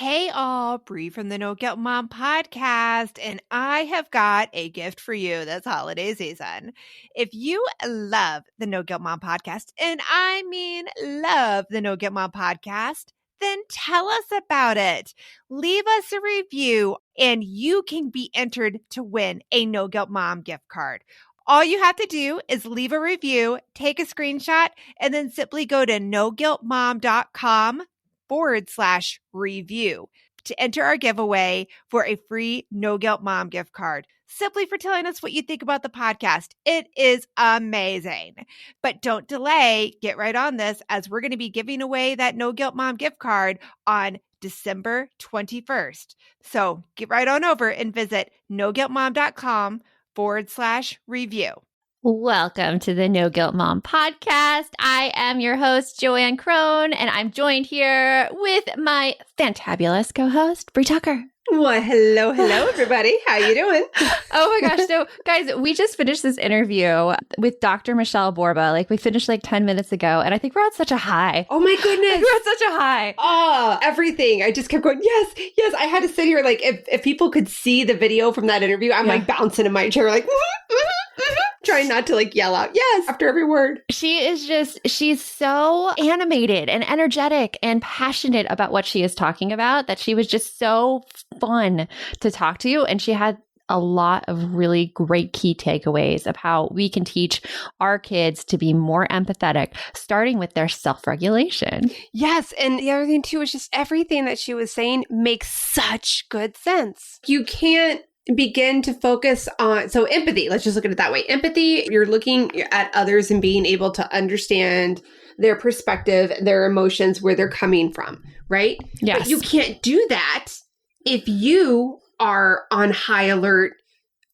Hey all, Bree from the No Guilt Mom podcast, and I have got a gift for you this holiday season. If you love the No Guilt Mom podcast, and I mean love the No Guilt Mom podcast, then tell us about it. Leave us a review, and you can be entered to win a No Guilt Mom gift card. All you have to do is leave a review, take a screenshot, and then simply go to noguiltmom.com/review to enter our giveaway for a free No Guilt Mom gift card, simply for telling us what you think about the podcast. It is amazing. But don't delay. Get right on this, as we're going to be giving away that No Guilt Mom gift card on December 21st. So get right on over and visit noguiltmom.com/review. Welcome to the No Guilt Mom podcast. I am your host, Joanne Crone, and I'm joined here with my fantabulous co-host, Bree Tucker. Well, hello, everybody. How you doing? Oh my gosh. So guys, we just finished this interview with Dr. Michele Borba. We finished 10 minutes ago, and I think we're at such a high. Oh my goodness. We're at such a high. Oh, everything. I just kept going, yes. I had to sit here, if people could see the video from that interview, I'm bouncing in my chair, trying not to yell out yes after every word. She's so animated and energetic and passionate about what she is talking about that she was just so fun to talk to. And she had a lot of really great key takeaways of how we can teach our kids to be more empathetic, starting with their self-regulation. Yes. And the other thing too is just everything that she was saying makes such good sense. You can't begin to focus on, so empathy, let's just look at it that way. Empathy, you're looking at others and being able to understand their perspective, their emotions, where they're coming from, right? Yes. But you can't do that if you are on high alert,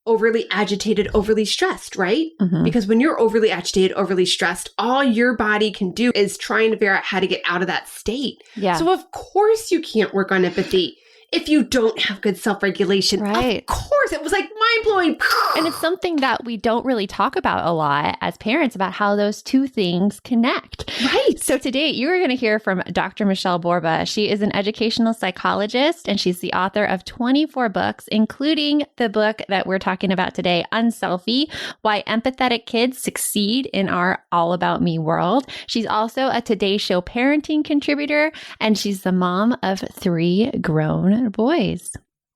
overly agitated, overly stressed, right? Mm-hmm. Because when you're overly agitated, overly stressed, all your body can do is trying to figure out how to get out of that state. Yeah. So of course you can't work on empathy if you don't have good self-regulation. Right. Of course. It was mind-blowing. And it's something that we don't really talk about a lot as parents, about how those two things connect. Right. So today you are going to hear from Dr. Michele Borba. She is an educational psychologist, and she's the author of 24 books, including the book that we're talking about today, Unselfie: Why Empathetic Kids Succeed in Our All About Me World. She's also a Today Show parenting contributor, and she's the mom of 3 grown boys.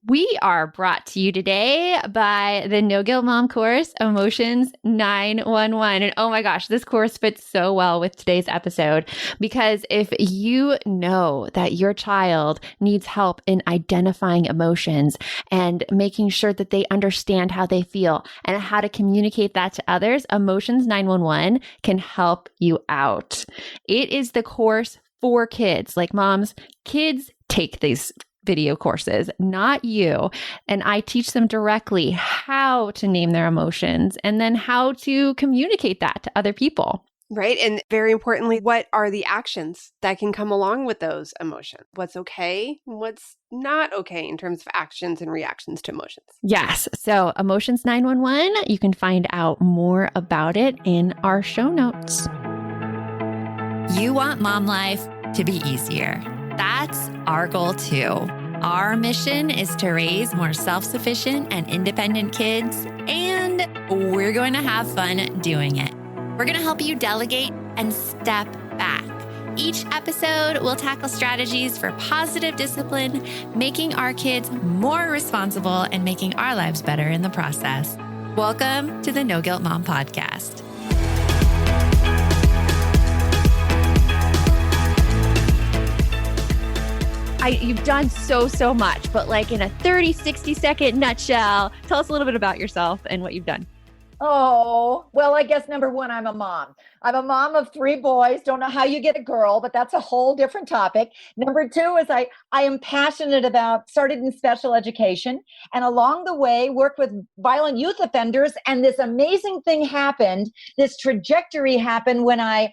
We are brought to you today by the No Guilt Mom course, Emotions 911. And oh my gosh, this course fits so well with today's episode, because if you know that your child needs help in identifying emotions and making sure that they understand how they feel and how to communicate that to others, Emotions 911 can help you out. It is the course for kids. Moms, kids take these video courses, not you. And I teach them directly how to name their emotions and then how to communicate that to other people. Right. And very importantly, what are the actions that can come along with those emotions? What's okay? What's not okay in terms of actions and reactions to emotions? Yes. So Emotions 911, you can find out more about it in our show notes. You want mom life to be easier. That's our goal too. Our mission is to raise more self-sufficient and independent kids, and we're going to have fun doing it. We're going to help you delegate and step back. Each episode will tackle strategies for positive discipline, making our kids more responsible and making our lives better in the process. Welcome to the No Guilt Mom podcast. You've done so much, but in a 30, 60-second nutshell, tell us a little bit about yourself and what you've done. Oh, well, I guess number one, I'm a mom. I'm a mom of 3 boys. Don't know how you get a girl, but that's a whole different topic. Number 2 is I am passionate about, started in special education, and along the way worked with violent youth offenders. And this amazing thing happened, this trajectory happened when I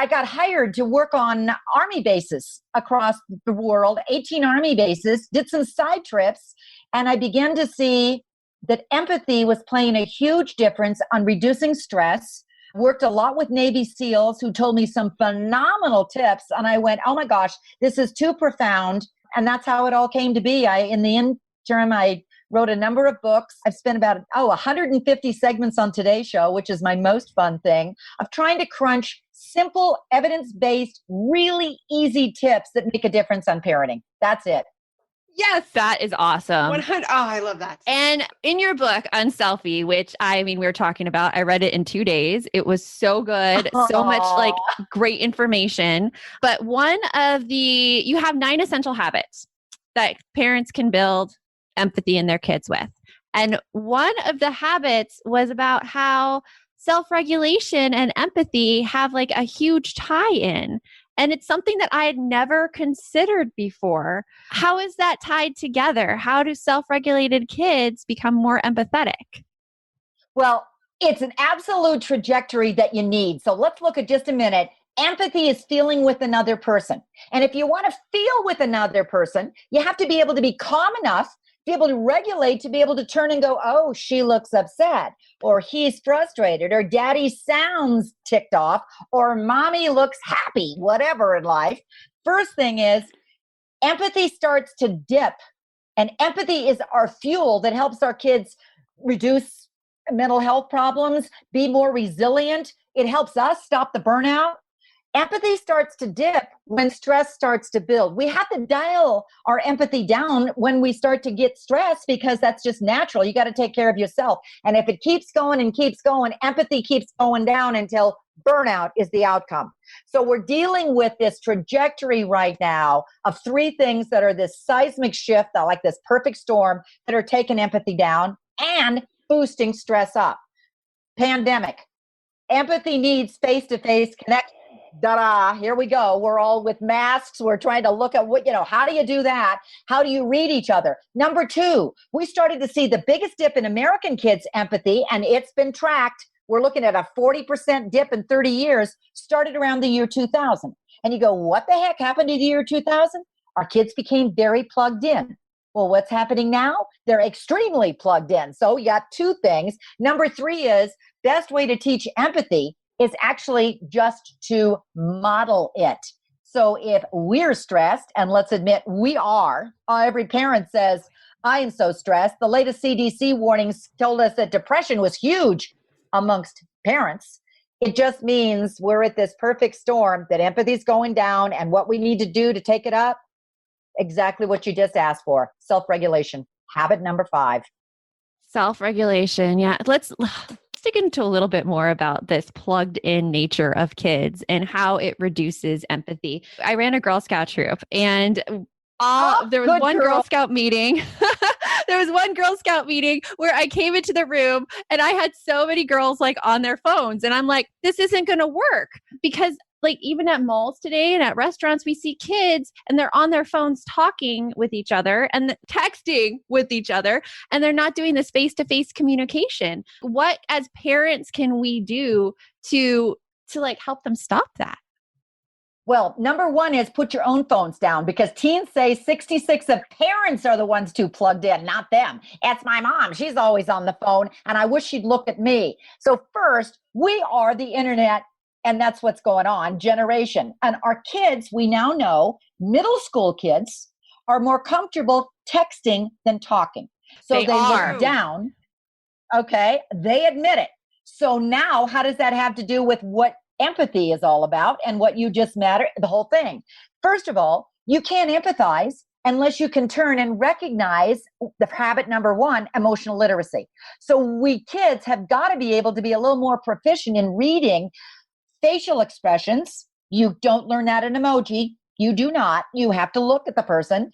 got hired to work on Army bases across the world, 18 Army bases, did some side trips, and I began to see that empathy was playing a huge difference on reducing stress. Worked a lot with Navy SEALs who told me some phenomenal tips, and I went, oh my gosh, this is too profound. And that's how it all came to be. In the interim, I wrote a number of books. I've spent about 150 segments on Today's Show, which is my most fun thing, of trying to crunch simple, evidence-based, really easy tips that make a difference on parenting. That's it. Yes, that is awesome. 100. Oh, I love that. And in your book, Unselfie, which we were talking about, I read it in 2 days. It was so good. So much like great information. But you have 9 essential habits that parents can build empathy in their kids with. And one of the habits was about how self-regulation and empathy have like a huge tie-in. And it's something that I had never considered before. How is that tied together? How do self-regulated kids become more empathetic? Well, it's an absolute trajectory that you need. So let's look at just a minute. Empathy is feeling with another person. And if you want to feel with another person, you have to be able to be calm enough, be able to regulate, to be able to turn and go, oh, she looks upset, or he's frustrated, or daddy sounds ticked off, or mommy looks happy, whatever in life. First thing is, empathy starts to dip. And empathy is our fuel that helps our kids reduce mental health problems, be more resilient. It helps us stop the burnout. Empathy starts to dip when stress starts to build. We have to dial our empathy down when we start to get stressed, because that's just natural. You got to take care of yourself. And if it keeps going and keeps going, empathy keeps going down until burnout is the outcome. So we're dealing with this trajectory right now of 3 things that are this seismic shift, like this perfect storm, that are taking empathy down and boosting stress up. Pandemic. Empathy needs face-to-face connection. Da-da, here we go. We're all with masks. We're trying to look at how do you do that? How do you read each other? Number 2, we started to see the biggest dip in American kids' empathy, and it's been tracked. We're looking at a 40% dip in 30 years, started around the year 2000. And you go, what the heck happened to the year 2000? Our kids became very plugged in. Well, what's happening now? They're extremely plugged in. So you got 2 things. Number 3 is, best way to teach empathy is actually just to model it. So if we're stressed, and let's admit we are, every parent says, I am so stressed. The latest CDC warnings told us that depression was huge amongst parents. It just means we're at this perfect storm, that empathy is going down, and what we need to do to take it up, exactly what you just asked for, self-regulation. Habit number 5. Self-regulation. Yeah. Let's dig into a little bit more about this plugged in nature of kids and how it reduces empathy. I ran a Girl Scout troop, and there was one Girl Scout meeting. There was one Girl Scout meeting where I came into the room and I had so many girls like on their phones, and I'm like, this isn't going to work, because like even at malls today and at restaurants, we see kids and they're on their phones talking with each other and texting with each other, and they're not doing this face-to-face communication. What as parents can we do to like help them stop that? Well, number 1 is put your own phones down, because teens say 66 of parents are the ones too plugged in, not them. It's my mom. She's always on the phone, and I wish she'd look at me. So first, we are the internet, and that's what's going on, generation. And our kids, we now know, middle school kids are more comfortable texting than talking. So they look down. Okay, they admit it. So now how does that have to do with what empathy is all about and what you just matter, the whole thing? First of all, you can't empathize unless you can turn and recognize the habit number 1, emotional literacy. So we kids have got to be able to be a little more proficient in reading facial expressions. You don't learn that in emoji. You do not. You have to look at the person.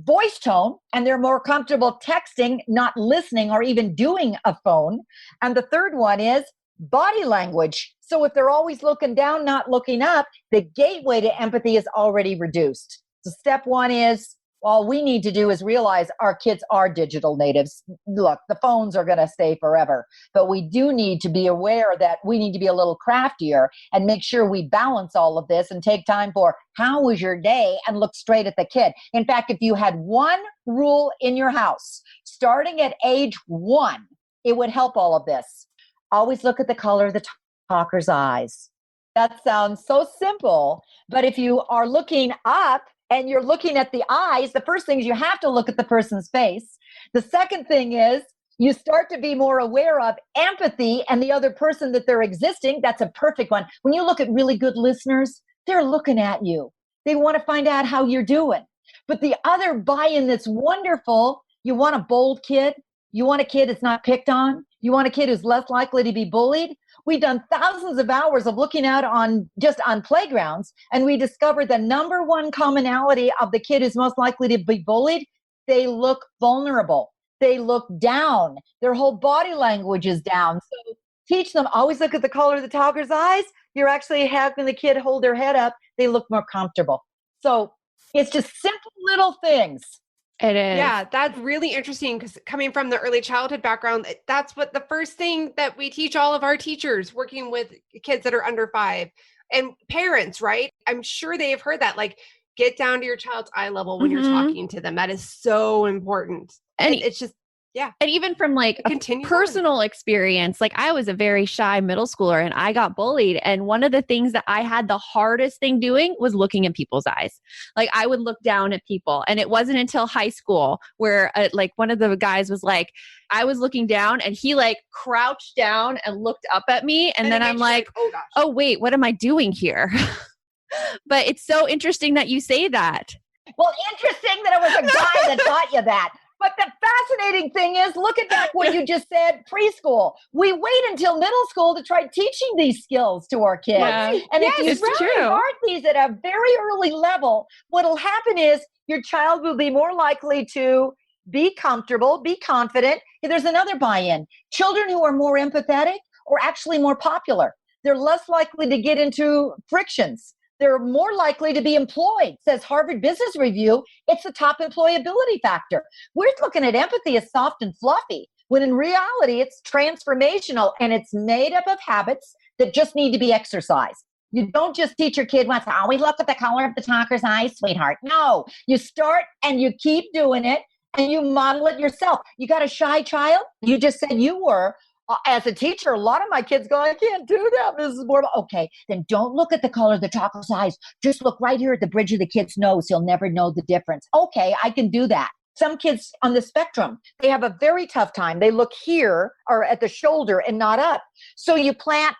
Voice tone, and they're more comfortable texting, not listening or even doing a phone. And the third one is body language. So if they're always looking down, not looking up, the gateway to empathy is already reduced. So step 1 is, all we need to do is realize our kids are digital natives. Look, the phones are going to stay forever, but we do need to be aware that we need to be a little craftier and make sure we balance all of this and take time for how was your day and look straight at the kid. In fact, if you had one rule in your house, starting at age 1, it would help all of this. Always look at the color of the talker's eyes. That sounds so simple, but if you are looking up and you're looking at the eyes, the first thing is you have to look at the person's face. The second thing is you start to be more aware of empathy and the other person that they're existing. That's a perfect one. When you look at really good listeners, they're looking at you. They want to find out how you're doing. But the other buy-in that's wonderful, you want a bold kid. You want a kid that's not picked on. You want a kid who's less likely to be bullied. We've done thousands of hours of looking out on playgrounds, and we discovered the number one commonality of the kid who's most likely to be bullied. They look vulnerable. They look down. Their whole body language is down. So teach them, always look at the color of the talker's eyes. You're actually having the kid hold their head up. They look more comfortable. So it's just simple little things. It is. Yeah, that's really interesting because coming from the early childhood background, that's what the first thing that we teach all of our teachers working with kids that are under 5 and parents, right? I'm sure they have heard that, like, get down to your child's eye level when you're talking to them. That is so important. And it's just, yeah. And even from like a personal experience, like I was a very shy middle schooler and I got bullied. And one of the things that I had the hardest thing doing was looking in people's eyes. Like I would look down at people. And it wasn't until high school where like one of the guys was like, I was looking down and he like crouched down and looked up at me. And then I'm like, oh gosh, oh wait, what am I doing here? But it's so interesting that you say that. Well, interesting that it was a guy that taught you that. But the fascinating thing is, look at that, what you just said, preschool. We wait until middle school to try teaching these skills to our kids. Yeah. And if you start these at a very early level, what'll happen is your child will be more likely to be comfortable, be confident. And there's another buy-in. Children who are more empathetic are actually more popular. They're less likely to get into frictions. They're more likely to be employed. Says Harvard Business Review, it's the top employability factor. We're looking at empathy as soft and fluffy, when in reality, it's transformational and it's made up of habits that just need to be exercised. You don't just teach your kid once, always look at the color of the talker's eyes, sweetheart. No, you start and you keep doing it and you model it yourself. You got a shy child? You just said you were. As a teacher, a lot of my kids go, I can't do that, Mrs. Borba. Okay, then don't look at the color of the talker's eyes. Just look right here at the bridge of the kid's nose. He'll never know the difference. Okay, I can do that. Some kids on the spectrum, they have a very tough time. They look here or at the shoulder and not up. So you plant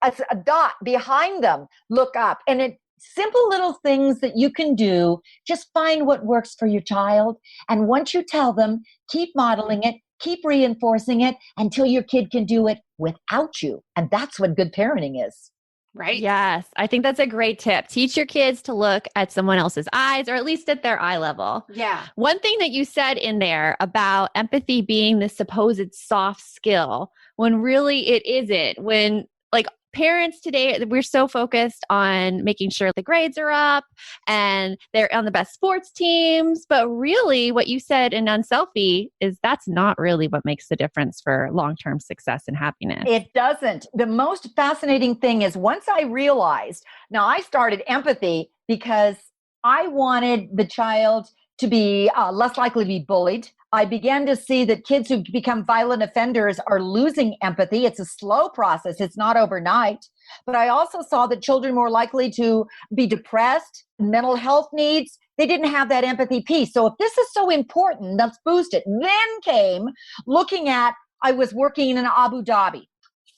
a dot behind them, look up. And it's simple little things that you can do. Just find what works for your child. And once you tell them, keep modeling it. Keep reinforcing it until your kid can do it without you. And that's what good parenting is. Right? Yes. I think that's a great tip. Teach your kids to look at someone else's eyes or at least at their eye level. Yeah. One thing that you said in there about empathy being the supposed soft skill, when really it isn't. When like parents today, we're so focused on making sure the grades are up and they're on the best sports teams. But really what you said in Unselfie is that's not really what makes the difference for long-term success and happiness. It doesn't. The most fascinating thing is once I realized, now I started empathy because I wanted the child to be less likely to be bullied. I began to see that kids who become violent offenders are losing empathy. It's a slow process. It's not overnight. But I also saw that children more likely to be depressed, mental health needs. They didn't have that empathy piece. So if this is so important, let's boost it. Then came looking at, I was working in Abu Dhabi.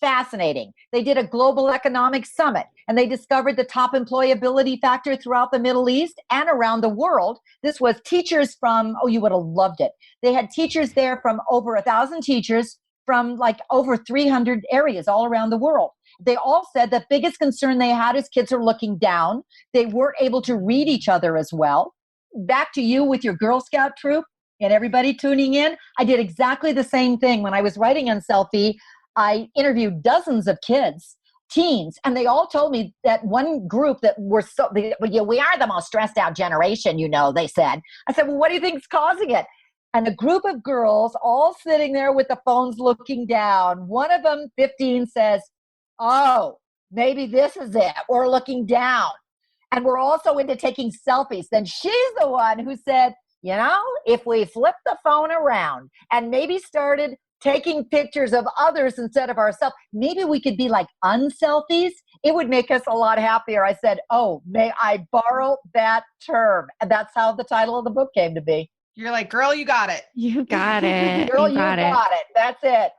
Fascinating. They did a global economic summit and they discovered the top employability factor throughout the Middle East and around the world. This was teachers from, oh, you would have loved it. They had teachers there from over 1,000 teachers from like over 300 areas all around the world. They all said the biggest concern they had is kids are looking down. They weren't able to read each other as well. Back to you with your Girl Scout troop and everybody tuning in. I did exactly the same thing when I was writing Unselfie. I interviewed dozens of kids, teens, and they all told me that one group that were we are the most stressed out generation, they said. I said, well, what do you think is causing it? And a group of girls all sitting there with the phones looking down. One of them, 15, says, oh, maybe this is it. We're looking down. And we're also into taking selfies. Then she's the one who said, if we flip the phone around and maybe started taking pictures of others instead of ourselves. Maybe we could be like unselfies. It would make us a lot happier. I said, oh, may I borrow that term? And that's how the title of the book came to be. You're like, girl, you got it. You got it. Girl, you got it. That's it.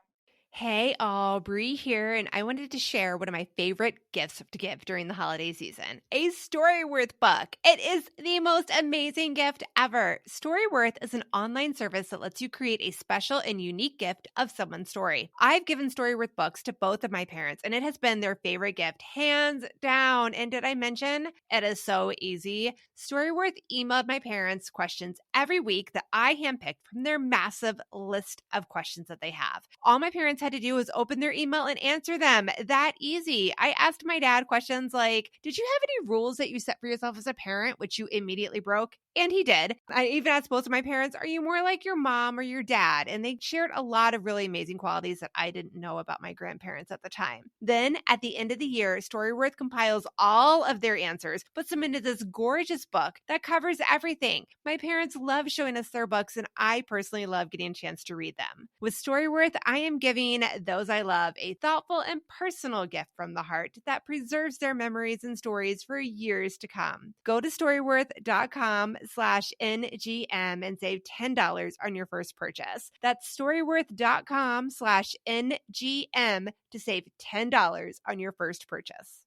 Hey, all, Bree here, and I wanted to share one of my favorite gifts to give during the holiday season, a Storyworth book. It is the most amazing gift ever. Storyworth is an online service that lets you create a special and unique gift of someone's story. I've given Storyworth books to both of my parents, and it has been their favorite gift, hands down. And did I mention it is so easy? Storyworth emailed my parents questions every week that I handpicked from their massive list of questions that they have. All my parents had to do was open their email and answer them. That easy. I asked my dad questions like, did you have any rules that you set for yourself as a parent, which you immediately broke? And he did. I even asked both of my parents, are you more like your mom or your dad? And they shared a lot of really amazing qualities that I didn't know about my grandparents at the time. Then at the end of the year, Storyworth compiles all of their answers, puts them into this gorgeous book that covers everything. My parents love showing us their books, and I personally love getting a chance to read them. With Storyworth, I am giving those I love a thoughtful and personal gift from the heart that preserves their memories and stories for years to come. Go to storyworth.com/NGM and save $10 on your first purchase. That's storyworth.com/NGM to save $10 on your first purchase.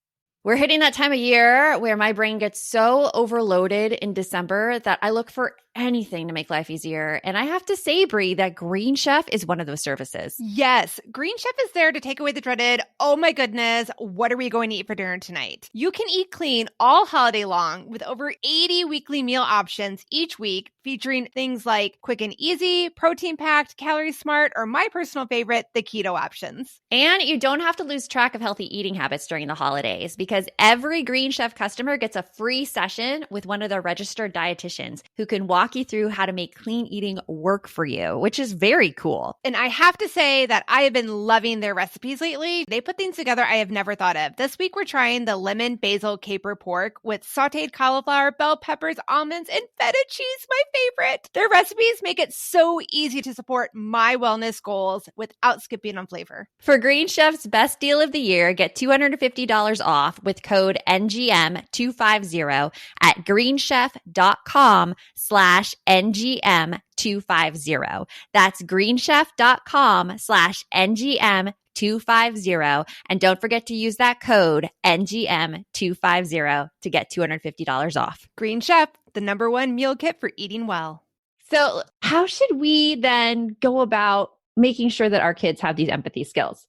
We're hitting that time of year where my brain gets so overloaded in December that I look for anything to make life easier. And I have to say, Brie, that Green Chef is one of those services. Yes, Green Chef is there to take away the dreaded, oh my goodness, what are we going to eat for dinner tonight? You can eat clean all holiday long with over 80 weekly meal options each week, featuring things like quick and easy, protein-packed, calorie-smart, or my personal favorite, the keto options. And you don't have to lose track of healthy eating habits during the holidays because every Green Chef customer gets a free session with one of their registered dietitians who can walk you through how to make clean eating work for you, which is very cool. And I have to say that I have been loving their recipes lately. They put things together I have never thought of. This week, we're trying the lemon basil caper pork with sauteed cauliflower, bell peppers, almonds, and feta cheese, my favorite. Their recipes make it so easy to support my wellness goals without skipping on flavor. For Green Chef's best deal of the year, get $250 off with code NGM250 at greenchef.com/NGM250. That's greenchef.com/NGM250. And don't forget to use that code NGM250 to get $250 off. Green Chef, the #1 meal kit for eating well. So how should we then go about making sure that our kids have these empathy skills?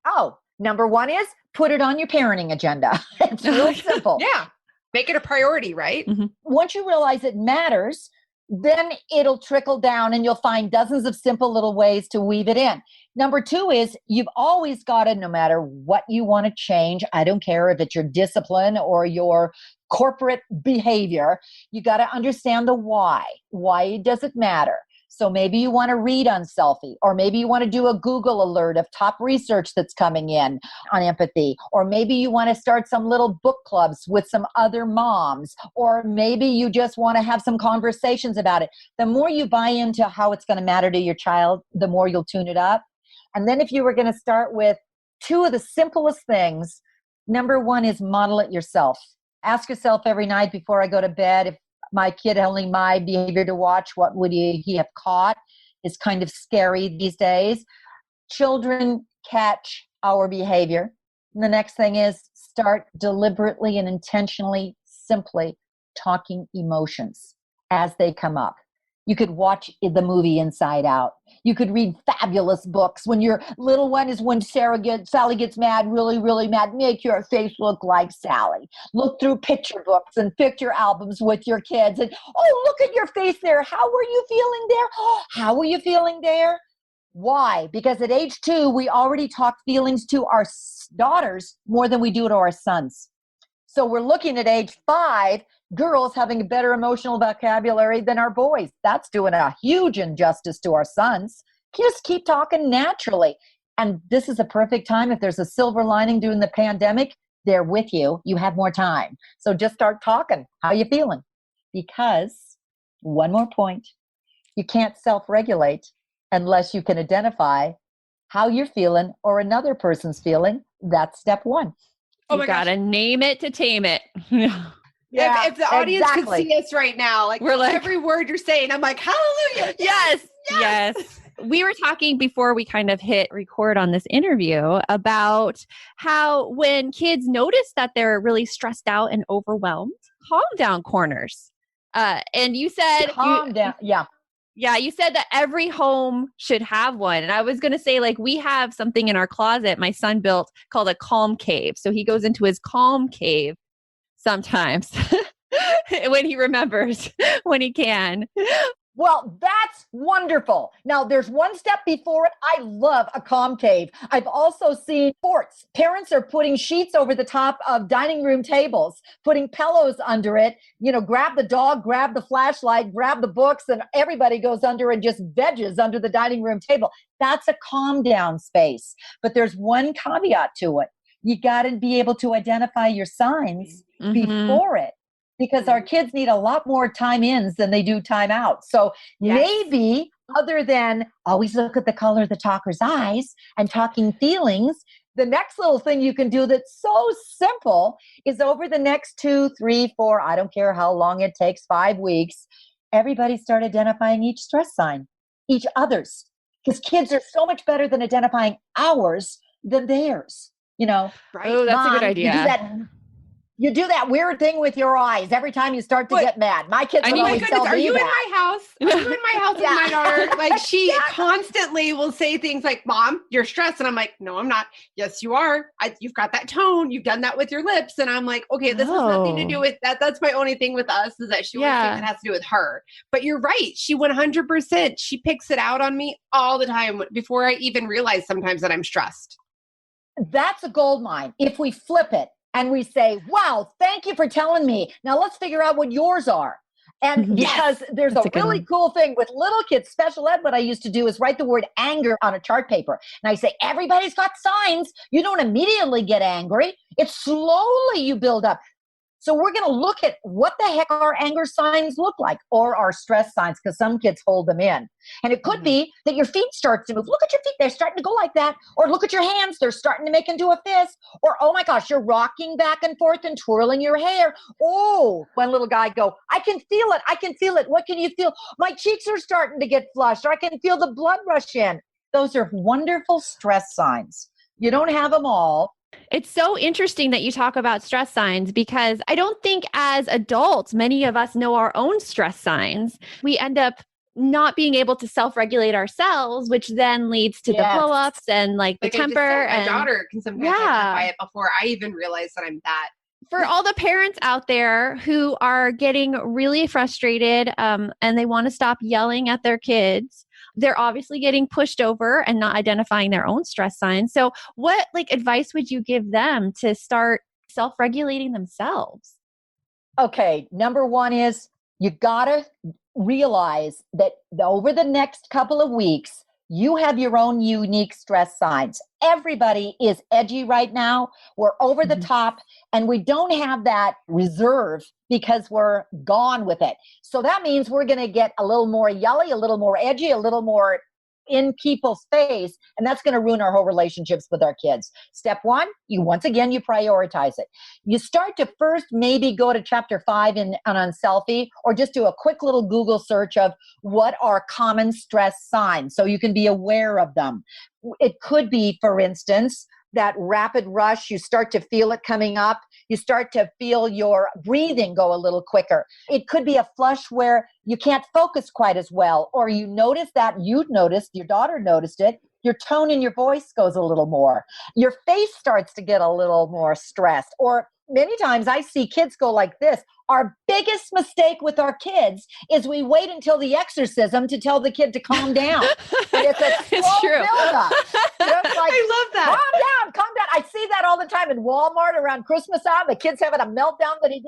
Oh, #1 is put it on your parenting agenda. It's real simple. Yeah. Make it a priority, right? Mm-hmm. Once you realize it matters, then it'll trickle down and you'll find dozens of simple little ways to weave it in. #2 is you've always got to, no matter what you want to change, I don't care if it's your discipline or your corporate behavior, you got to understand the why. Why does it matter? So maybe you want to read on selfie, or maybe you want to do a Google alert of top research that's coming in on empathy, or maybe you want to start some little book clubs with some other moms, or maybe you just want to have some conversations about it. The more you buy into how it's going to matter to your child, the more you'll tune it up. And then if you were going to start with two of the simplest things, #1 is model it yourself. Ask yourself every night before I go to bed, if my kid only my behavior to watch, what would he have caught? Is kind of scary these days. Children catch our behavior. And the next thing is start deliberately and intentionally, simply talking emotions as they come up. You could watch the movie Inside Out. You could read fabulous books. When your little one is when Sally gets mad, really, really mad, make your face look like Sally. Look through picture books and picture albums with your kids. And, oh, look at your face there. How were you feeling there? Oh, how were you feeling there? Why? Because at age 2, we already talk feelings to our daughters more than we do to our sons. So we're looking at age 5, girls having a better emotional vocabulary than our boys. That's doing a huge injustice to our sons. Just keep talking naturally. And this is a perfect time. If there's a silver lining during the pandemic, they're with you. You have more time. So just start talking. How you feeling? Because, one more point, you can't self-regulate unless you can identify how you're feeling or another person's feeling. That's step one. Oh You my gosh. gotta name it to tame it. If the audience exactly. could see us right now, like We're like- every word you're saying, I'm like, hallelujah. Yes. We were talking before we kind of hit record on this interview about how when kids notice that they're really stressed out and overwhelmed, calm down corners. And you said Calm down. Yeah. Yeah, you said that every home should have one. And I was going to say, like, we have something in our closet my son built called a calm cave. So he goes into his calm cave sometimes when he remembers, when he can. Well, that's wonderful. Now, there's one step before it. I love a calm cave. I've also seen forts. Parents are putting sheets over the top of dining room tables, putting pillows under it. You know, grab the dog, grab the flashlight, grab the books, and everybody goes under and just veges under the dining room table. That's a calm down space. But there's one caveat to it. You got to be able to identify your signs before it. Because our kids need a lot more time ins than they do time out. So maybe other than always look at the color of the talker's eyes and talking feelings, the next little thing you can do that's so simple is over the next 2, 3, 4, I don't care how long it takes, 5 weeks, everybody start identifying each stress sign, each other's. Because kids are so much better than identifying ours than theirs. You know, Right. Oh, that's a good idea. You do that weird thing with your eyes every time you start to get mad. My kids would always tell me are you that. in my house? Are you in my house with my daughter? Like she constantly will say things like, Mom, you're stressed. And I'm like, no, I'm not. Yes, you are. You've got that tone. You've done that with your lips. And I'm like, okay, this has nothing to do with that. That's my only thing with us is that she always thinks it has to do with her. But you're right. She 100%, she picks it out on me all the time before I even realize sometimes that I'm stressed. That's a gold mine. If we flip it, and we say, wow, thank you for telling me. Now let's figure out what yours are. And because there's a really cool thing with little kids, special ed, what I used to do is write the word anger on a chart paper. And I say, everybody's got signs. You don't immediately get angry. It's slowly you build up. So we're going to look at what the heck our anger signs look like or our stress signs, because some kids hold them in. And it could be that your feet start to move. Look at your feet. They're starting to go like that. Or look at your hands. They're starting to make into a fist. Or, oh my gosh, you're rocking back and forth and twirling your hair. Oh, one little guy go, I can feel it. I can feel it. What can you feel? My cheeks are starting to get flushed. Or I can feel the blood rush in. Those are wonderful stress signs. You don't have them all. It's so interesting that you talk about stress signs because I don't think as adults, many of us know our own stress signs. We end up not being able to self-regulate ourselves, which then leads to the blow-ups and like the temper. My daughter can sometimes identify it before I even realize that I'm that. For all the parents out there who are getting really frustrated and they want to stop yelling at their kids, they're obviously getting pushed over and not identifying their own stress signs. So what advice would you give them to start self-regulating themselves? Okay, number one is you got to realize that over the next couple of weeks, you have your own unique stress signs. Everybody is edgy right now. We're over the top and we don't have that reserve because we're gone with it. So that means we're going to get a little more yelly, a little more edgy, a little more in people's face, and that's going to ruin our whole relationships with our kids. Step one, you prioritize it. You start to first maybe go to chapter 5 on Selfie, or just do a quick little Google search of what are common stress signs so you can be aware of them. It could be, for instance, that rapid rush, you start to feel it coming up. You start to feel your breathing go a little quicker. It could be a flush where you can't focus quite as well, or you notice that your daughter noticed it, your tone in your voice goes a little more. Your face starts to get a little more stressed, or many times I see kids go like this. Our biggest mistake with our kids is we wait until the exorcism to tell the kid to calm down. But it's a slow buildup. It's like, I love that. Calm down. I see that all the time in Walmart around Christmas time. The kid's having a meltdown that he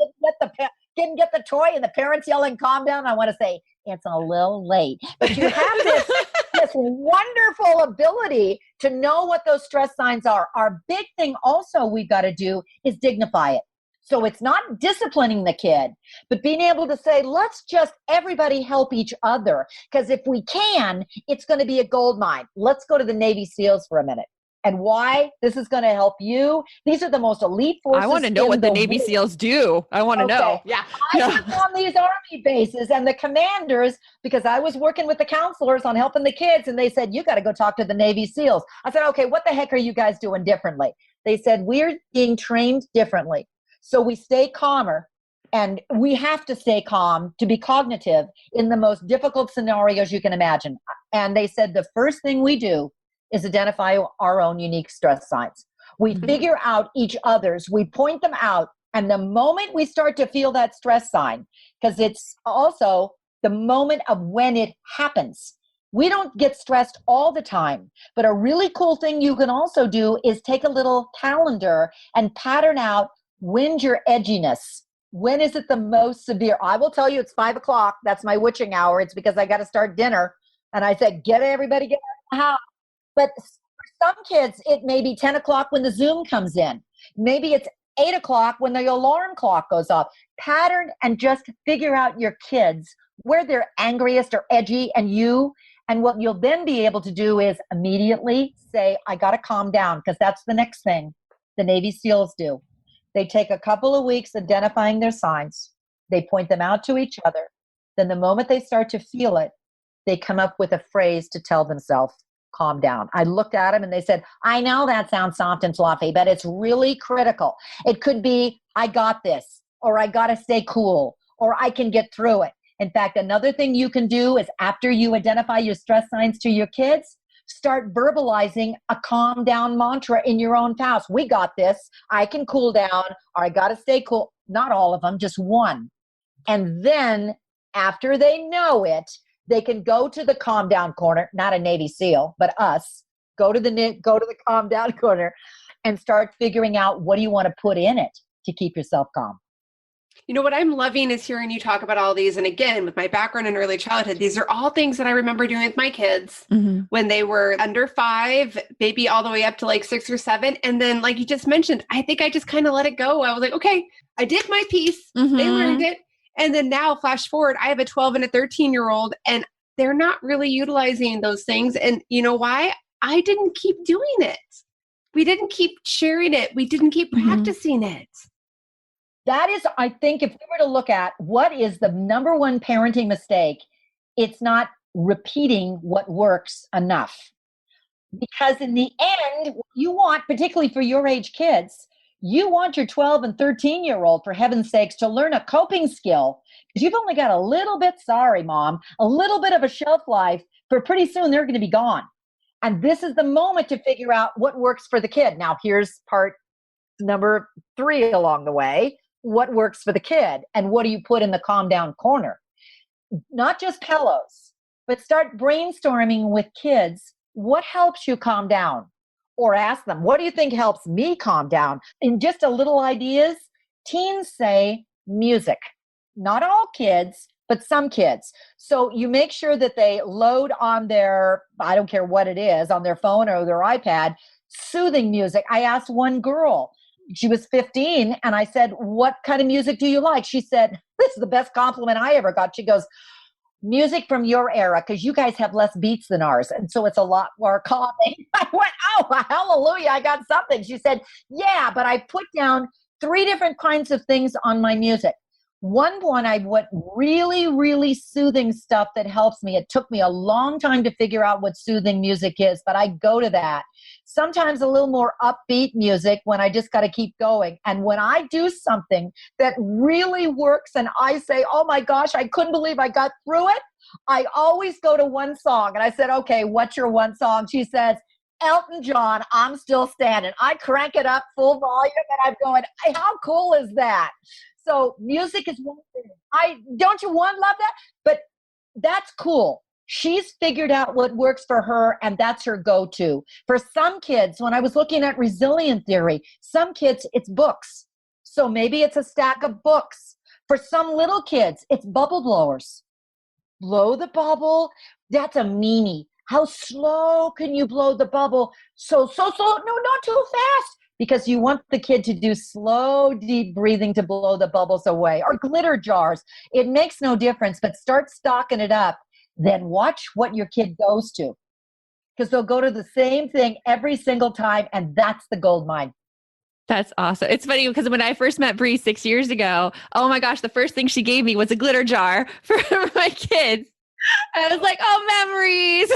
didn't get the toy, and the parents yelling, calm down. I want to say, it's a little late. But you have this wonderful ability to know what those stress signs are. Our big thing also we've got to do is dignify it. So it's not disciplining the kid, but being able to say, let's just everybody help each other. Because if we can, it's going to be a gold mine. Let's go to the Navy SEALs for a minute. And why this is going to help you. These are the most elite forces. I want to know what the Navy world. SEALs do. I want to know. Yeah. I was on these Army bases and the commanders, because I was working with the counselors on helping the kids, and they said, you got to go talk to the Navy SEALs. I said, okay, what the heck are you guys doing differently? They said, we're being trained differently. So we stay calmer, and we have to stay calm to be cognitive in the most difficult scenarios you can imagine. And they said the first thing we do is identify our own unique stress signs. We figure out each other's, we point them out, and the moment we start to feel that stress sign, because it's also the moment of when it happens. We don't get stressed all the time, but a really cool thing you can also do is take a little calendar and pattern out when's your edginess. When is it the most severe? I will tell you it's 5 o'clock. That's my witching hour. It's because I got to start dinner. And I said, get out of the house. But for some kids, it may be 10 o'clock when the Zoom comes in. Maybe it's 8 o'clock when the alarm clock goes off. Pattern and just figure out your kids, where they're angriest or edgy, and what you'll then be able to do is immediately say, I got to calm down, because that's the next thing the Navy SEALs do. They take a couple of weeks identifying their signs. They point them out to each other. Then the moment they start to feel it, they come up with a phrase to tell themselves, calm down. I looked at them and they said, I know that sounds soft and fluffy, but it's really critical. It could be, I got this, or I got to stay cool, or I can get through it. In fact, another thing you can do is after you identify your stress signs to your kids, start verbalizing a calm down mantra in your own house. We got this. I can cool down, or I got to stay cool. Not all of them, just one. And then after they know it, they can go to the calm down corner, not a Navy SEAL, but us, go to the calm down corner and start figuring out what do you want to put in it to keep yourself calm. You know, what I'm loving is hearing you talk about all these. And again, with my background in early childhood, these are all things that I remember doing with my kids when they were under 5, maybe all the way up to like 6 or 7. And then, like you just mentioned, I think I just kind of let it go. I was like, okay, I did my piece. They learned it. And then now flash forward, I have a 12 and a 13-year-old, and they're not really utilizing those things. And you know why? I didn't keep doing it. We didn't keep sharing it. We didn't keep practicing it. That is, I think, if we were to look at what is the number one parenting mistake, it's not repeating what works enough. Because in the end, you want, particularly for your age kids, you want your 12 and 13-year-old, for heaven's sakes, to learn a coping skill, because you've only got a little bit, sorry, Mom, a little bit of a shelf life, for pretty soon they're going to be gone. And this is the moment to figure out what works for the kid. Now, here's part number 3 along the way. What works for the kid, and what do you put in the calm down corner? Not just pillows, but start brainstorming with kids. What helps you calm down? Or ask them, what do you think helps me calm down? In just a little ideas, teens say music. Not all kids, but some kids. So you make sure that they load on their, I don't care what it is, on their phone or their iPad, soothing music. I asked one girl, she was 15, and I said, what kind of music do you like? She said, this is the best compliment I ever got. She goes, music from your era, because you guys have less beats than ours, and so it's a lot more calming. I went, oh, hallelujah, I got something. She said, yeah, but I put down 3 different kinds of things on my music. One, I went really, really soothing stuff that helps me. It took me a long time to figure out what soothing music is, but I go to that. Sometimes a little more upbeat music when I just got to keep going. And when I do something that really works and I say, oh my gosh, I couldn't believe I got through it, I always go to one song. And I said, okay, what's your one song? She says, Elton John, I'm Still Standing. I crank it up full volume and I'm going, hey, how cool is that? So music is one thing. Don't you love that? But that's cool. She's figured out what works for her, and that's her go-to. For some kids, when I was looking at resilient theory, some kids, it's books. So maybe it's a stack of books. For some little kids, it's bubble blowers. Blow the bubble. That's a meanie. How slow can you blow the bubble? So, no, not too fast. because you want the kid to do slow, deep breathing to blow the bubbles away, or glitter jars. It makes no difference, but start stocking it up. Then watch what your kid goes to, because they'll go to the same thing every single time, and that's the gold mine. That's awesome. It's funny because when I first met Bree 6 years ago, oh my gosh, the first thing she gave me was a glitter jar for my kids. I was like, oh, memories.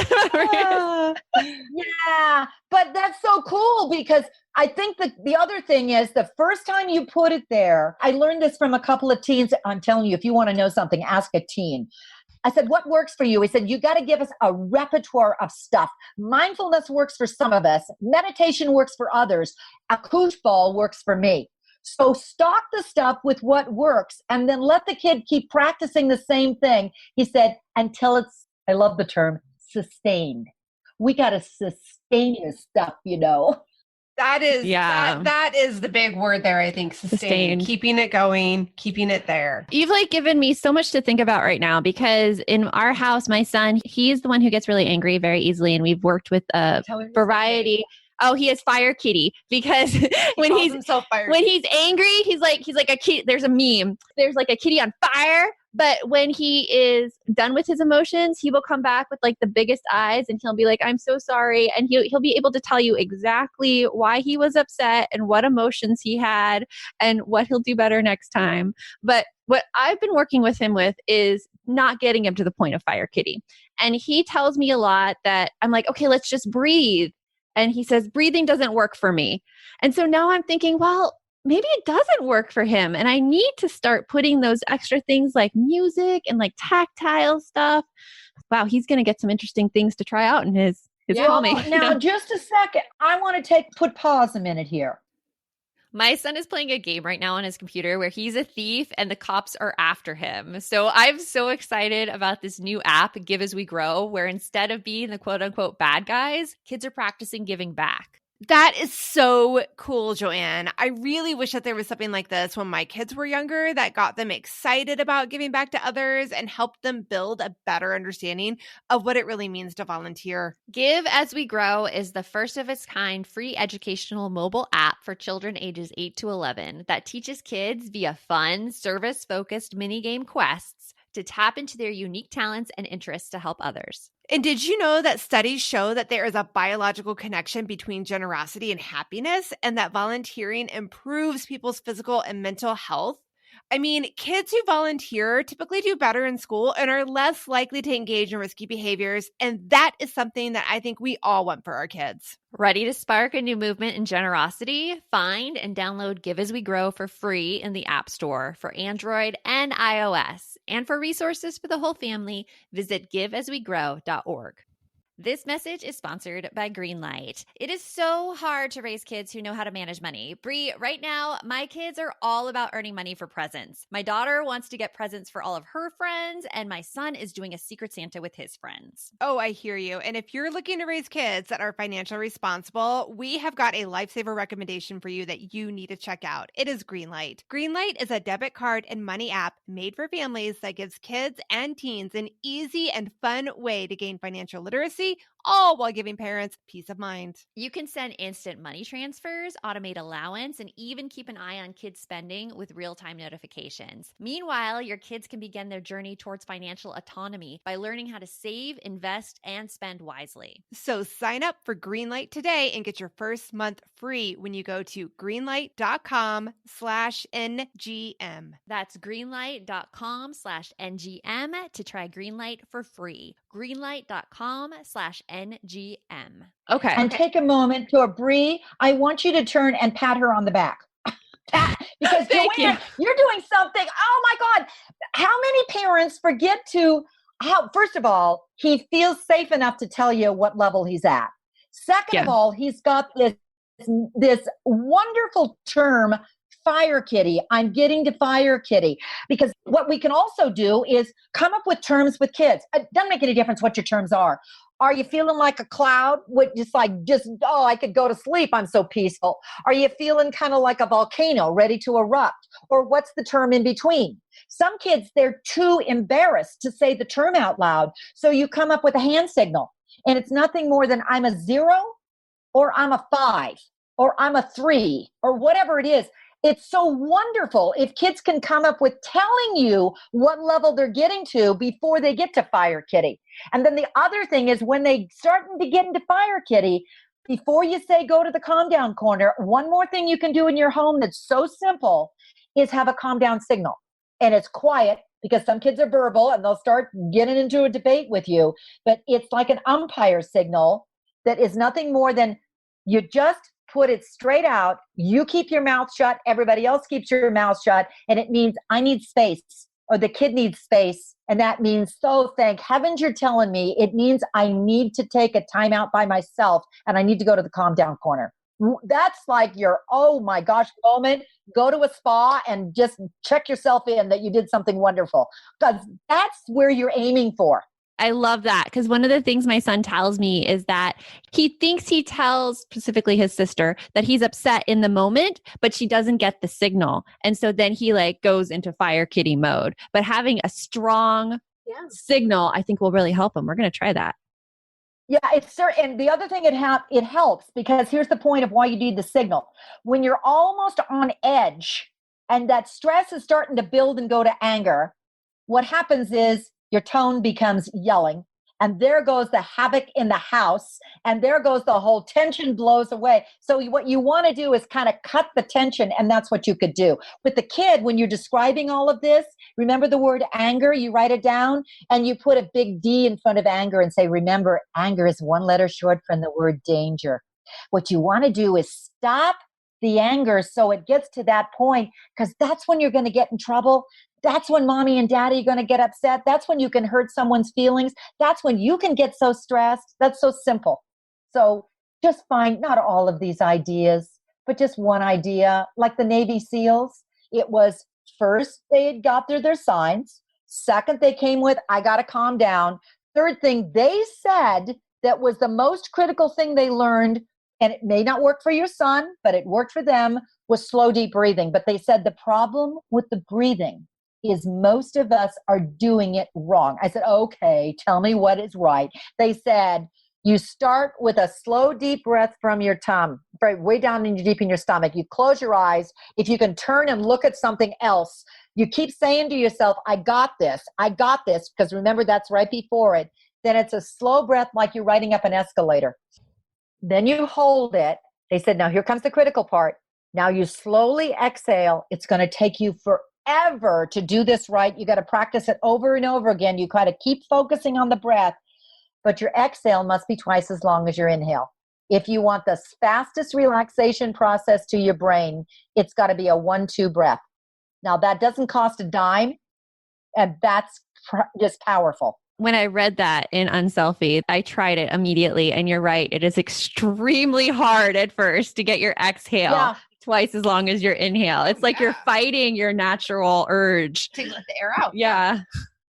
Yeah, but that's so cool, because I think that the other thing is the first time you put it there, I learned this from a couple of teens. I'm telling you, if you want to know something, ask a teen. I said, what works for you? He said, you got to give us a repertoire of stuff. Mindfulness works for some of us. Meditation works for others. A koosh ball works for me. So stock the stuff with what works, and then let the kid keep practicing the same thing. He said, until it's, I love the term, sustained. We got to sustain this stuff, you know. That is, that is the big word there, I think. Sustain. Keeping it going, keeping it there. You've like given me so much to think about right now, because in our house, my son, he's the one who gets really angry very easily. And we've worked with a variety. Oh, he is Fire Kitty, because when he's angry, he's like a kitty. There's a meme. There's like a kitty on fire. But when he is done with his emotions, he will come back with like the biggest eyes, and he'll be like, I'm so sorry. And he'll be able to tell you exactly why he was upset and what emotions he had and what he'll do better next time. But what I've been working with him with is not getting him to the point of Fire Kitty. And he tells me a lot that I'm like, okay, let's just breathe. And he says, breathing doesn't work for me. And so now I'm thinking, well, maybe it doesn't work for him. And I need to start putting those extra things like music and like tactile stuff. Wow, he's going to get some interesting things to try out in his calming. Now, just a second. I want to put pause a minute here. My son is playing a game right now on his computer where he's a thief and the cops are after him. So I'm so excited about this new app, Give As We Grow, where instead of being the quote unquote bad guys, kids are practicing giving back. That is so cool, Joanne. I really wish that there was something like this when my kids were younger that got them excited about giving back to others and helped them build a better understanding of what it really means to volunteer. Give As We Grow is the first of its kind free educational mobile app for children ages 8 to 11 that teaches kids via fun, service-focused minigame quests to tap into their unique talents and interests to help others. And did you know that studies show that there is a biological connection between generosity and happiness, and that volunteering improves people's physical and mental health? I mean, kids who volunteer typically do better in school and are less likely to engage in risky behaviors. And that is something that I think we all want for our kids. Ready to spark a new movement in generosity? Find and download Give As We Grow for free in the App Store for Android and iOS. And for resources for the whole family, visit giveaswegrow.org. This message is sponsored by Greenlight. It is so hard to raise kids who know how to manage money. Bree, right now, my kids are all about earning money for presents. My daughter wants to get presents for all of her friends, and my son is doing a Secret Santa with his friends. Oh, I hear you. And if you're looking to raise kids that are financially responsible, we have got a lifesaver recommendation for you that you need to check out. It is Greenlight. Greenlight is a debit card and money app made for families that gives kids and teens an easy and fun way to gain financial literacy, all while giving parents peace of mind. You can send instant money transfers, automate allowance, and even keep an eye on kids' spending with real-time notifications. Meanwhile, your kids can begin their journey towards financial autonomy by learning how to save, invest, and spend wisely. So sign up for Greenlight today and get your first month free when you go to greenlight.com/NGM. That's greenlight.com/NGM to try Greenlight for free. Greenlight.com/NGM. Okay. And take a moment to Bree. I want you to turn and pat her on the back. Because Joanne, you're doing something. Oh my God. How many parents forget first of all, he feels safe enough to tell you what level he's at. Second of all, he's got this wonderful term, Fire Kitty. I'm getting to Fire Kitty. Because what we can also do is come up with terms with kids. It doesn't make any difference what your terms are. Are you feeling like a cloud? I could go to sleep. I'm so peaceful. Are you feeling kind of like a volcano ready to erupt? Or what's the term in between? Some kids, they're too embarrassed to say the term out loud. So you come up with a hand signal. And it's nothing more than I'm a 0 or I'm a 5. or I'm a 3 or whatever it is. It's so wonderful if kids can come up with telling you what level they're getting to before they get to fire kitty. And then the other thing is when they starting to get into fire kitty, before you say go to the calm down corner, one more thing you can do in your home that's so simple is have a calm down signal. And it's quiet because some kids are verbal and they'll start getting into a debate with you. But it's like an umpire signal that is nothing more than you just put it straight out. You keep your mouth shut. Everybody else keeps your mouth shut. And it means I need space or the kid needs space. And that means, so thank heavens you're telling me. It means I need to take a time out by myself and I need to go to the calm down corner. That's like your, oh my gosh, moment. Go to a spa and just check yourself in that you did something wonderful. Because that's where you're aiming for. I love that because one of the things my son tells me is that he thinks he tells specifically his sister that he's upset in the moment, but she doesn't get the signal. And so then he like goes into fire kitty mode. But having a strong signal, I think will really help him. We're going to try that. Yeah, it's certain. And the other thing it helps because here's the point of why you need the signal. When you're almost on edge and that stress is starting to build and go to anger, what happens is your tone becomes yelling, and there goes the havoc in the house, and there goes the whole tension blows away. So what you want to do is kind of cut the tension, and that's what you could do. With the kid, when you're describing all of this, remember the word anger, you write it down, and you put a big D in front of anger and say, remember, anger is one letter short from the word danger. What you want to do is stop the anger so it gets to that point, because that's when you're going to get in trouble. That's when mommy and daddy are going to get upset. That's when you can hurt someone's feelings. That's when you can get so stressed. That's so simple. So just find not all of these ideas, but just one idea, like the Navy SEALs. It was first they had got their signs. Second, they came with, I got to calm down. Third thing they said that was the most critical thing they learned, and it may not work for your son, but it worked for them, was slow, deep breathing. But they said the problem with the breathing is most of us are doing it wrong. I said, okay, tell me what is right. They said, you start with a slow, deep breath from your tongue, way down deep in your stomach. You close your eyes. If you can turn and look at something else, you keep saying to yourself, I got this, because remember, that's right before it. Then it's a slow breath like you're riding up an escalator. Then you hold it. They said, now here comes the critical part. Now you slowly exhale. It's going to take you forever to do this right. You got to practice it over and over again. You got to keep focusing on the breath, but your exhale must be twice as long as your inhale. If you want the fastest relaxation process to your brain, it's got to be a 1-2 breath. Now that doesn't cost a dime, and that's just powerful. When I read that in Unselfie, I tried it immediately. And you're right. It is extremely hard at first to get your exhale twice as long as your inhale. It's like you're fighting your natural urge to let the air out. Yeah.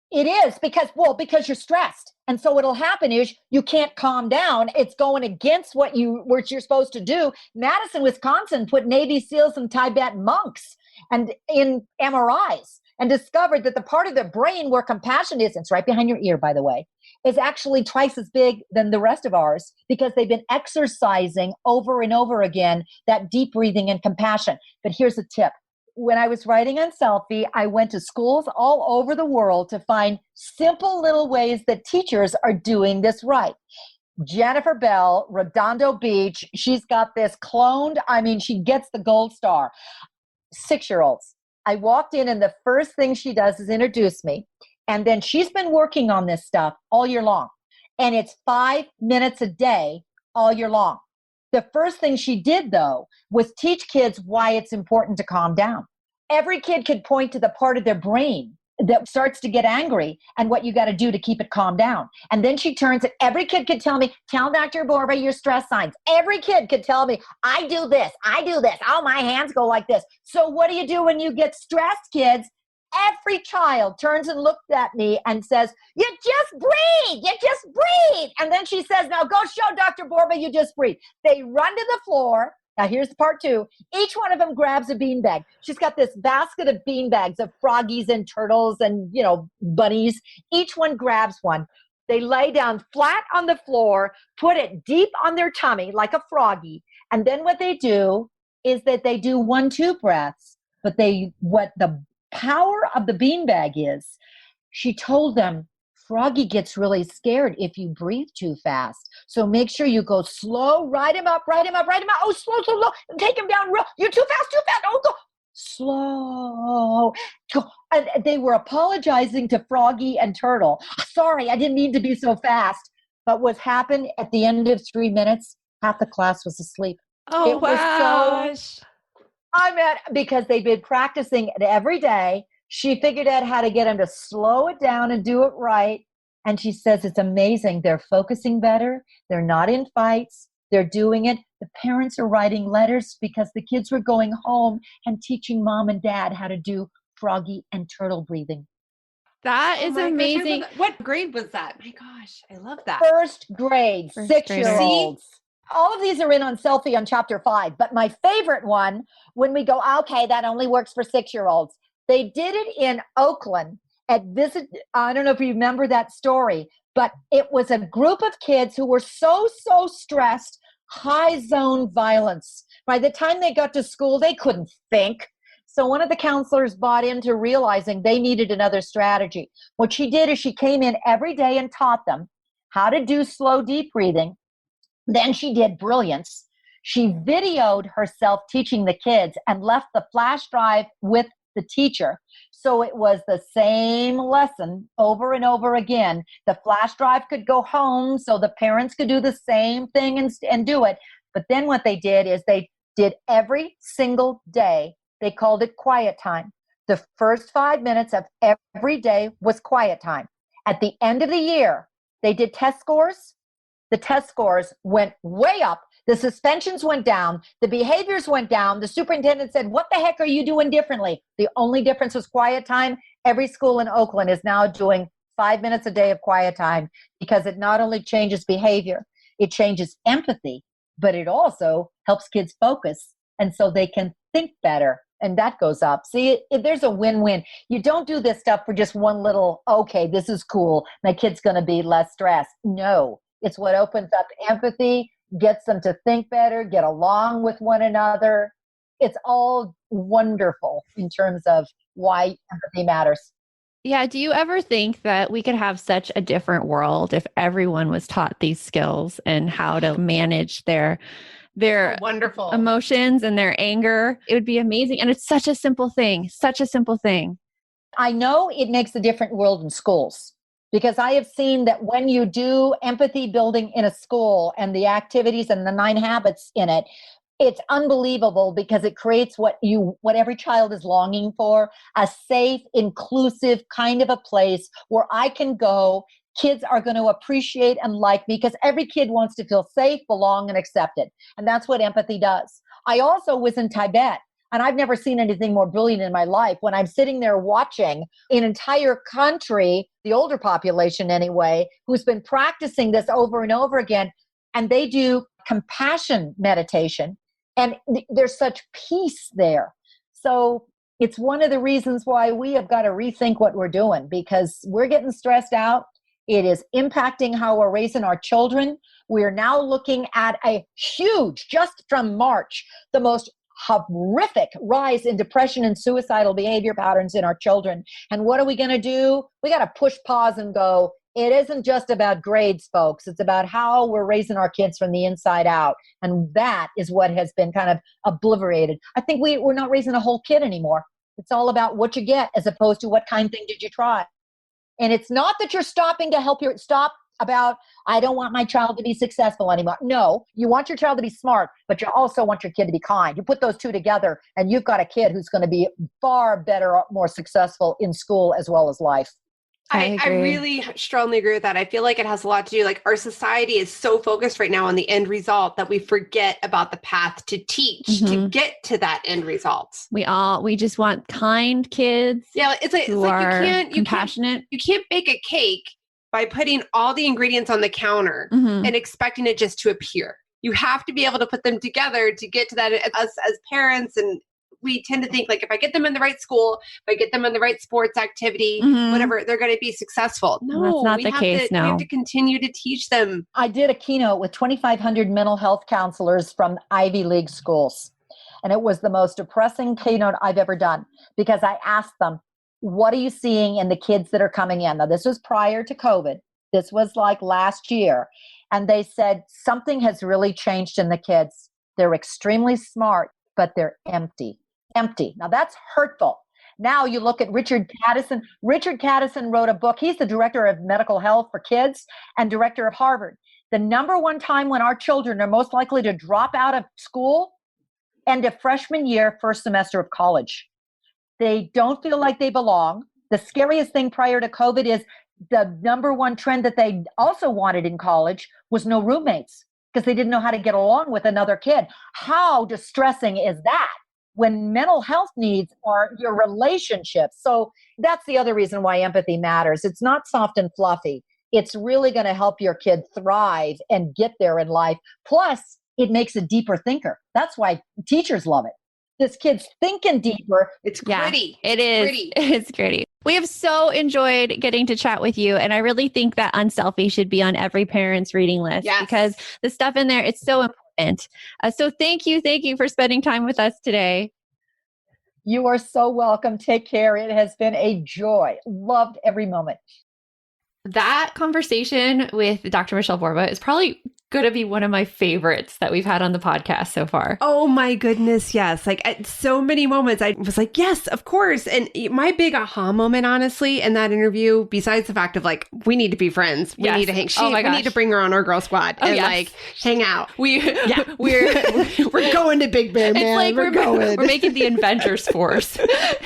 It is because you're stressed. And so what'll happen is you can't calm down. It's going against what you're supposed to do. Madison, Wisconsin put Navy SEALs and Tibetan monks and in MRIs and discovered that the part of the brain where compassion is, it's right behind your ear, by the way, is actually twice as big than the rest of ours because they've been exercising over and over again that deep breathing and compassion. But here's a tip. When I was writing Unselfie, I went to schools all over the world to find simple little ways that teachers are doing this right. Jennifer Bell, Redondo Beach, she's got this cloned. I mean, she gets the gold star. 6-year-olds. I walked in and the first thing she does is introduce me. And then she's been working on this stuff all year long. And it's 5 minutes a day all year long. The first thing she did, though, was teach kids why it's important to calm down. Every kid could point to the part of their brain that starts to get angry and what you got to do to keep it calmed down. And then she turns and every kid could tell me, tell Dr. Borba your stress signs. Every kid could tell me, I do this. Oh, my hands go like this. So what do you do when you get stressed, kids? Every child turns and looks at me and says, you just breathe. And then she says, now go show Dr. Borba you just breathe. They run to the floor. Now here's part 2. Each one of them grabs a beanbag. She's got this basket of beanbags of froggies and turtles and, bunnies. Each one grabs one. They lay down flat on the floor, put it deep on their tummy like a froggy, And then what they do is that they do 1-2 breaths. But what the power of the beanbag is, she told them, Froggy gets really scared if you breathe too fast. So make sure you go slow, ride him up. Oh, slow. Take him down real. You're too fast. Oh, go slow. Go. And they were apologizing to Froggy and Turtle. Sorry, I didn't mean to be so fast. But what happened at the end of 3 minutes, half the class was asleep. Oh, It was gosh. because they've been practicing it every day. She figured out how to get them to slow it down and do it right. And she says it's amazing. They're focusing better. They're not in fights. They're doing it. The parents are writing letters because the kids were going home and teaching mom and dad how to do Froggy and Turtle breathing. That is amazing. Gosh, what grade was that? My gosh, I love that. First grade, First 6-year-olds. All of these are in on Selfie on chapter 5. But my favorite one, when we go, okay, that only works for 6-year-olds. They did it in Oakland at Visit. I don't know if you remember that story, but it was a group of kids who were so stressed, high zone violence. By the time they got to school, they couldn't think. So one of the counselors bought into realizing they needed another strategy. What she did is she came in every day and taught them how to do slow, deep breathing. Then she did brilliance. She videoed herself teaching the kids and left the flash drive with the teacher. So it was the same lesson over and over again. The flash drive could go home so the parents could do the same thing and do it. But then what they did is they did every single day. They called it quiet time. The first 5 minutes of every day was quiet time. At the end of the year, they did test scores. The test scores went way up. The suspensions went down. The behaviors went down. The superintendent said, what the heck are you doing differently? The only difference was quiet time. Every school in Oakland is now doing 5 minutes a day of quiet time because it not only changes behavior, it changes empathy, but it also helps kids focus. And so they can think better. And that goes up. See, there's a win-win. You don't do this stuff for just one little, okay, this is cool. My kid's going to be less stressed. No, it's what opens up empathy, gets them to think better, get along with one another. It's all wonderful in terms of why empathy matters. Yeah. Do you ever think that we could have such a different world if everyone was taught these skills and how to manage their Wonderful emotions and their anger? It would be amazing. And it's such a simple thing, I know it makes a different world in schools because I have seen that when you do empathy building in a school and the activities and the 9 habits in it, it's unbelievable because it creates what every child is longing for, a safe, inclusive kind of a place where I can go. Kids are going to appreciate and like me because every kid wants to feel safe, belong, and accepted. And that's what empathy does. I also was in Tibet, and I've never seen anything more brilliant in my life when I'm sitting there watching an entire country, the older population anyway, who's been practicing this over and over again, and they do compassion meditation, and there's such peace there. So it's one of the reasons why we have got to rethink what we're doing because we're getting stressed out. It is impacting how we're raising our children. We are now looking at a huge, just from March, the most horrific rise in depression and suicidal behavior patterns in our children. And what are we going to do? We got to push pause and go, it isn't just about grades, folks. It's about how we're raising our kids from the inside out. And that is what has been kind of obliterated. I think we're not raising a whole kid anymore. It's all about what you get as opposed to what kind of thing did you try. And it's not that you're stopping to help stop about, I don't want my child to be successful anymore. No, you want your child to be smart, but you also want your kid to be kind. You put those two together and you've got a kid who's going to be far better, more successful in school as well as life. I really strongly agree with that. I feel like it has a lot to do, like our society is so focused right now on the end result that we forget about the path to teach to get to that end result. We just want kind kids. Yeah. It's like compassionate. You can't bake a cake by putting all the ingredients on the counter and expecting it just to appear. You have to be able to put them together to get to that. Us as parents and we tend to think like, if I get them in the right school, if I get them in the right sports activity, whatever, they're going to be successful. No, that's not the case. We have to continue to teach them. I did a keynote with 2,500 mental health counselors from Ivy League schools. And it was the most depressing keynote I've ever done, because I asked them, what are you seeing in the kids that are coming in? Now, this was prior to COVID. This was like last year. And they said, something has really changed in the kids. They're extremely smart, but they're empty. Empty. Now, that's hurtful. Now you look at Richard Caddison. Richard Caddison wrote a book. He's the director of medical health for kids and director of Harvard. The number one time when our children are most likely to drop out of school, end of freshman year, first semester of college. They don't feel like they belong. The scariest thing prior to COVID is the number one trend that they also wanted in college was no roommates, because they didn't know how to get along with another kid. How distressing is that when mental health needs are your relationships? So that's the other reason why empathy matters. It's not soft and fluffy. It's really going to help your kid thrive and get there in life. Plus, it makes a deeper thinker. That's why teachers love it. This kid's thinking deeper. It's gritty. It is. Gritty. It's gritty. We have so enjoyed getting to chat with you. And I really think that Unselfie should be on every parent's reading list, because the stuff in there, it's so important. So thank you. Thank you for spending time with us today. You are so welcome. Take care. It has been a joy. Loved every moment. That conversation with Dr. Michele Borba is probably going to be one of my favorites that we've had on the podcast so far. Oh my goodness, yes. Like at so many moments, I was like, yes, of course. And my big aha moment, honestly, in that interview, besides the fact of like, we need to be friends. We need to hang. We need to bring her on our girl squad and like hang out. We're going to Big Bear, man. It's like we're making the Avengers force.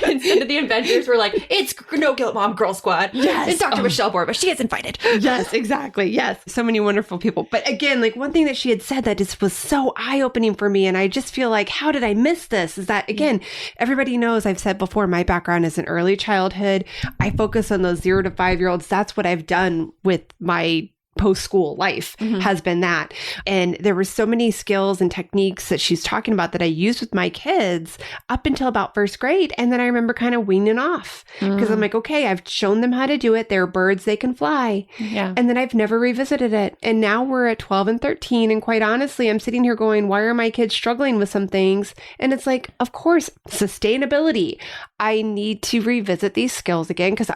Instead of the Avengers, we're like, it's No Guilt Mom Girl Squad. Yes. And Dr. Michele Borba, she gets invited. Yes, exactly. Yes. So many wonderful people. But again, like one thing that she had said that just was so eye-opening for me, and I just feel like, how did I miss this? Is that, again, everybody knows, I've said before, my background is in early childhood. I focus on those 0 to 5-year-olds. That's what I've done with my post-school life has been that. And there were so many skills and techniques that she's talking about that I used with my kids up until about first grade. And then I remember kind of weaning off because I'm like, okay, I've shown them how to do it. They're birds, they can fly. Yeah. And then I've never revisited it. And now we're at 12 and 13. And quite honestly, I'm sitting here going, why are my kids struggling with some things? And it's like, of course, sustainability. I need to revisit these skills again because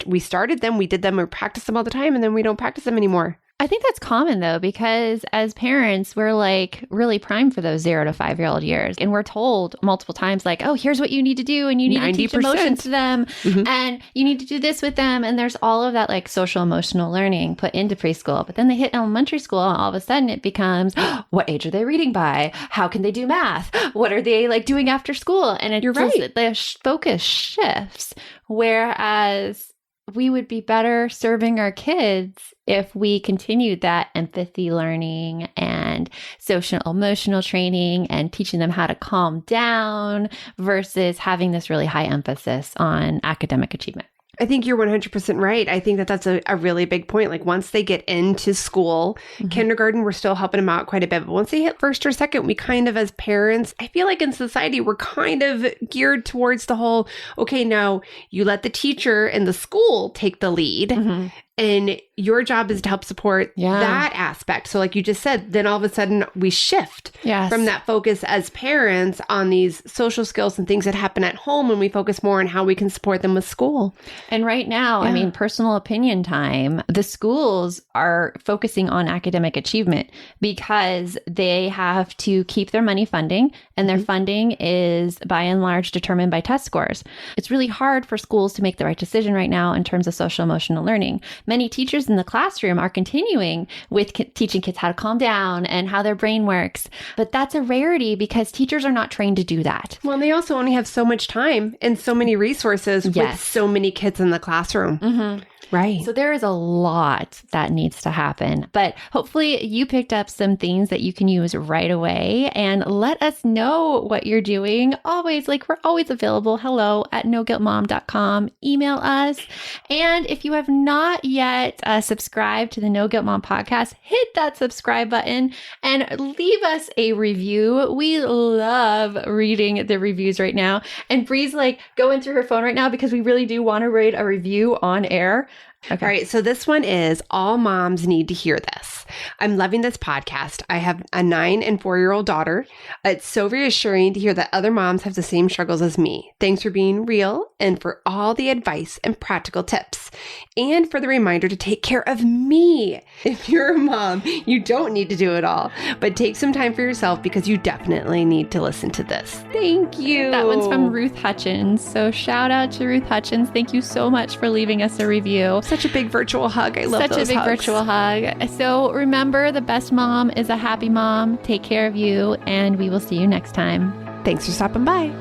we started them, we did them, we practice them all the time, and then we don't practice them anymore. I think that's common though, because as parents, we're like really primed for those 0 to 5-year-old years. And we're told multiple times like, oh, here's what you need to do. And you need 90%. To teach emotions to them. And you need to do this with them. And there's all of that like social emotional learning put into preschool. But then they hit elementary school and all of a sudden it becomes, what age are they reading by? How can they do math? What are they like doing after school? And it's just, the focus shifts. Whereas we would be better serving our kids if we continued that empathy learning and social emotional training and teaching them how to calm down versus having this really high emphasis on academic achievement. I think you're 100% right. I think that that's a really big point. Like once they get into school, kindergarten, we're still helping them out quite a bit. But once they hit first or second, we kind of, as parents, I feel like in society, we're kind of geared towards the whole, okay, now you let the teacher and the school take the lead. And your job is to help support that aspect. So like you just said, then all of a sudden we shift from that focus as parents on these social skills and things that happen at home, and we focus more on how we can support them with school. And right now, I mean, personal opinion time, the schools are focusing on academic achievement because they have to keep their money funding, and their funding is by and large determined by test scores. It's really hard for schools to make the right decision right now in terms of social emotional learning. Many teachers in the classroom are continuing with teaching kids how to calm down and how their brain works. But that's a rarity because teachers are not trained to do that. Well, and they also only have so much time and so many resources with so many kids in the classroom. Right. So there is a lot that needs to happen, but hopefully you picked up some things that you can use right away, and let us know what you're doing. Always, we're always available. hello@noguiltmom.com. Email us. And if you have not yet subscribed to the No Guilt Mom podcast, hit that subscribe button and leave us a review. We love reading the reviews right now. And Bree's going through her phone right now because we really do want to read a review on air. Okay. All right. So this one is All Moms Need to Hear This. I'm loving this podcast. I have a 9 and 4-year-old daughter. It's so reassuring to hear that other moms have the same struggles as me. Thanks for being real and for all the advice and practical tips, and for the reminder to take care of me. If you're a mom, you don't need to do it all, but take some time for yourself because you definitely need to listen to this. Thank you. That one's from Ruth Hutchins. So shout out to Ruth Hutchins. Thank you so much for leaving us a review. Such a big virtual hug. I love Such those a big hugs. virtual hug. So remember, the best mom is a happy mom. Take care of you, and we will see you next time. Thanks for stopping by.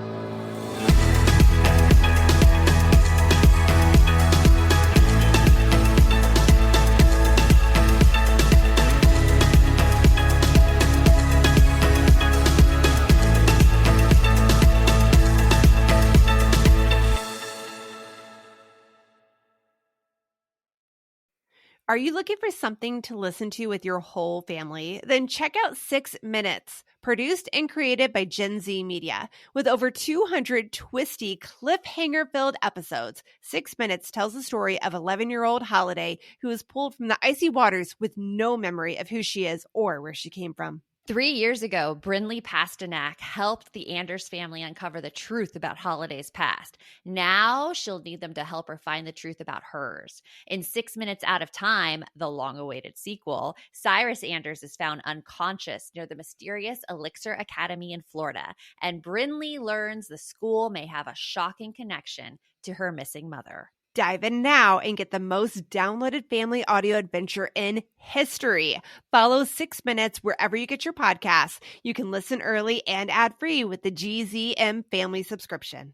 Are you looking for something to listen to with your whole family? Then check out 6 Minutes, produced and created by Gen Z Media. With over 200 twisty, cliffhanger-filled episodes, 6 Minutes tells the story of 11-year-old Holiday, who is pulled from the icy waters with no memory of who she is or where she came from. 3 years ago, Brinley Pasternak helped the Anders family uncover the truth about Holiday's past. Now she'll need them to help her find the truth about hers. In 6 Minutes Out of Time, the long-awaited sequel, Cyrus Anders is found unconscious near the mysterious Elixir Academy in Florida, and Brinley learns the school may have a shocking connection to her missing mother. Dive in now and get the most downloaded family audio adventure in history. Follow 6 Minutes wherever you get your podcasts. You can listen early and ad-free with the GZM family subscription.